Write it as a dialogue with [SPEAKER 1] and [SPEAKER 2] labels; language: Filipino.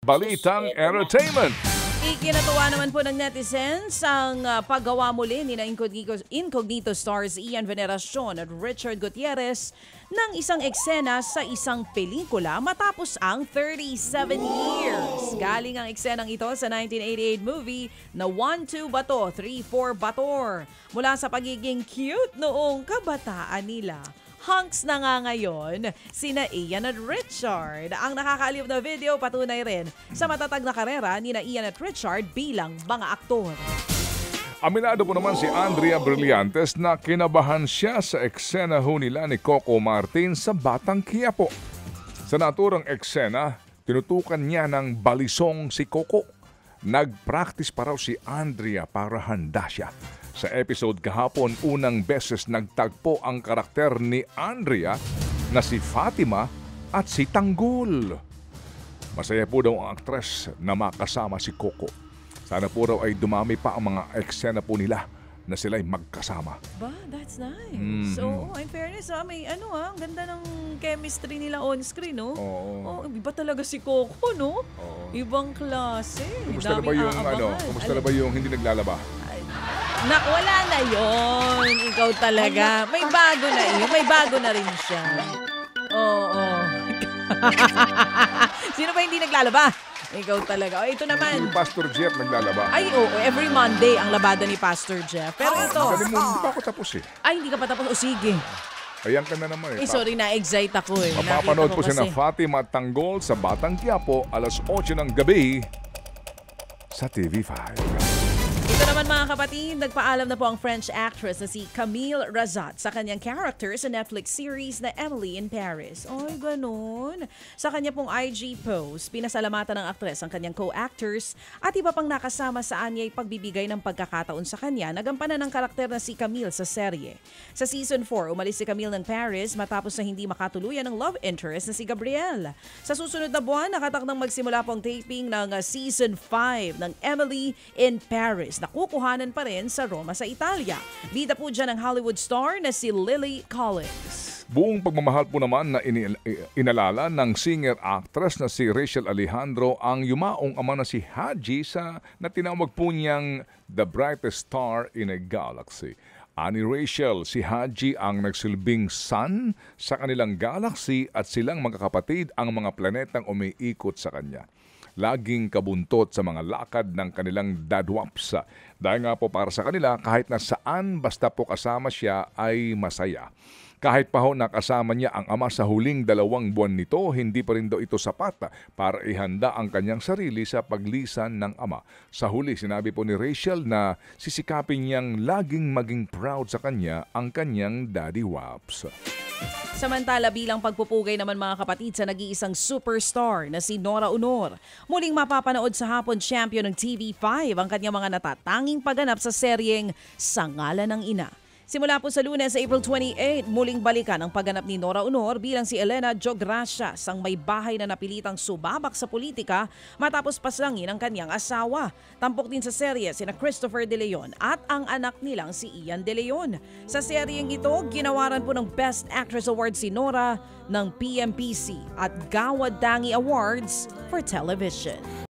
[SPEAKER 1] Balitang Entertainment.
[SPEAKER 2] Ikinatuwa naman po ng netizens ang paggawa muli ni Incognito stars Ian Veneracion at Richard Gutierrez ng isang eksena sa isang pelikula matapos ang 37 years. Galing ang eksenang ito sa 1988 movie na 1-2 Bato, 3-4 Bator. Mula sa pagiging cute noong kabataan nila. Hunks na nga ngayon, sina Ian at Richard. Ang nakakaaliw na video patunay rin sa matatag na karera ni Ian at Richard bilang mga aktor.
[SPEAKER 1] Aminado po naman si Andrea Brillantes na kinabahan siya sa eksena ho nila ni Coco Martin sa Batang Quiapo. Sa naturang eksena, tinutukan niya ng balisong si Coco. Nag-practice pa raw si Andrea para handa siya. Sa episode kahapon, unang beses nagtagpo ang karakter ni Andrea na si Fatima at si Tanggol. Masaya po daw ang aktres na makasama si Coco. Sana po raw ay dumami pa ang mga eksena po nila na sila'y magkasama.
[SPEAKER 2] Ba, that's nice. So, in fairness, may ang ganda ng chemistry nila on screen, no?
[SPEAKER 1] Oo.
[SPEAKER 2] Iba talaga si Coco, no?
[SPEAKER 1] Oo.
[SPEAKER 2] Ibang klase.
[SPEAKER 1] Kumusta na ba yung kumusta na ba yung hindi naglalaba?
[SPEAKER 2] Wala na yon. Ikaw talaga. May bago na iyo. May bago na rin siya. Oo. Sino ba hindi naglalaba? Ikaw talaga. Ito naman.
[SPEAKER 1] Yung Pastor Jeff naglalaba.
[SPEAKER 2] Ay, oo. Every Monday ang labada ni Pastor Jeff. Pero ito.
[SPEAKER 1] Hindi pa ako tapos eh.
[SPEAKER 2] Ay, hindi ka pa tapos. O sige.
[SPEAKER 1] Ayan ka na naman eh.
[SPEAKER 2] Sorry, na-excite ako eh.
[SPEAKER 1] Mapapanood po si na Fatima at Tanggol sa Batang Quiapo alas 8 ng gabi sa TV5.
[SPEAKER 2] Ito naman mga kapatid, nagpaalam na po ang French actress na si Camille Razat sa kanyang character sa Netflix series na Emily in Paris. Ay, ganun. Sa kanya pong IG post, pinasalamatan ng aktres ang kanyang co-actors at iba pang nakasama sa anyay pagbibigay ng pagkakataon sa kanya na gampanan ng karakter na si Camille sa serye. Sa season 4, umalis si Camille ng Paris matapos na hindi makatuluyan ng love interest na si Gabriel. Sa susunod na buwan, nakatakdang magsimula po ang taping ng season 5 ng Emily in Paris na kukuhanan pa rin sa Roma sa Italia. Bida po dyan ang Hollywood star na si Lily Collins.
[SPEAKER 1] Buong pagmamahal po naman na inalala ng singer-actress na si Rachel Alejandro ang yumaong ama na si Haji na tinawag po niyang the brightest star in a galaxy. Ani Rachel, si Haji ang nagsilbing sun sa kanilang galaxy at silang magkakapatid ang mga planetang umiikot sa kanya. Laging kabuntot sa mga lakad ng kanilang dadwaps. Dahil nga po para sa kanila, kahit na saan basta po kasama siya ay masaya. Kahit pa ho nakasama niya ang ama sa huling 2 buwan nito, hindi pa rin daw ito sapat para ihanda ang kanyang sarili sa paglisan ng ama. Sa huli, sinabi po ni Rachel na sisikapin niyang laging maging proud sa kanya ang kanyang daddy waps.
[SPEAKER 2] Samantala bilang pagpupugay naman mga kapatid sa nag-iisang superstar na si Nora Aunor. Muling mapapanood sa hapon champion ng TV5 ang kanyang mga natatanging pagganap sa seryeng Sa Ngalan ng Ina. Simula po sa Lunes, April 28, muling balikan ang pagganap ni Nora Aunor bilang si Elena Jogracia, sang may bahay na napilitang sumabak sa politika matapos paslangin ang kanyang asawa. Tampok din sa serye sina Christopher De Leon at ang anak nilang si Ian De Leon. Sa seryeng ito, ginawaran po ng Best Actress Award si Nora ng PMPC at Gawad Dangi Awards for Television.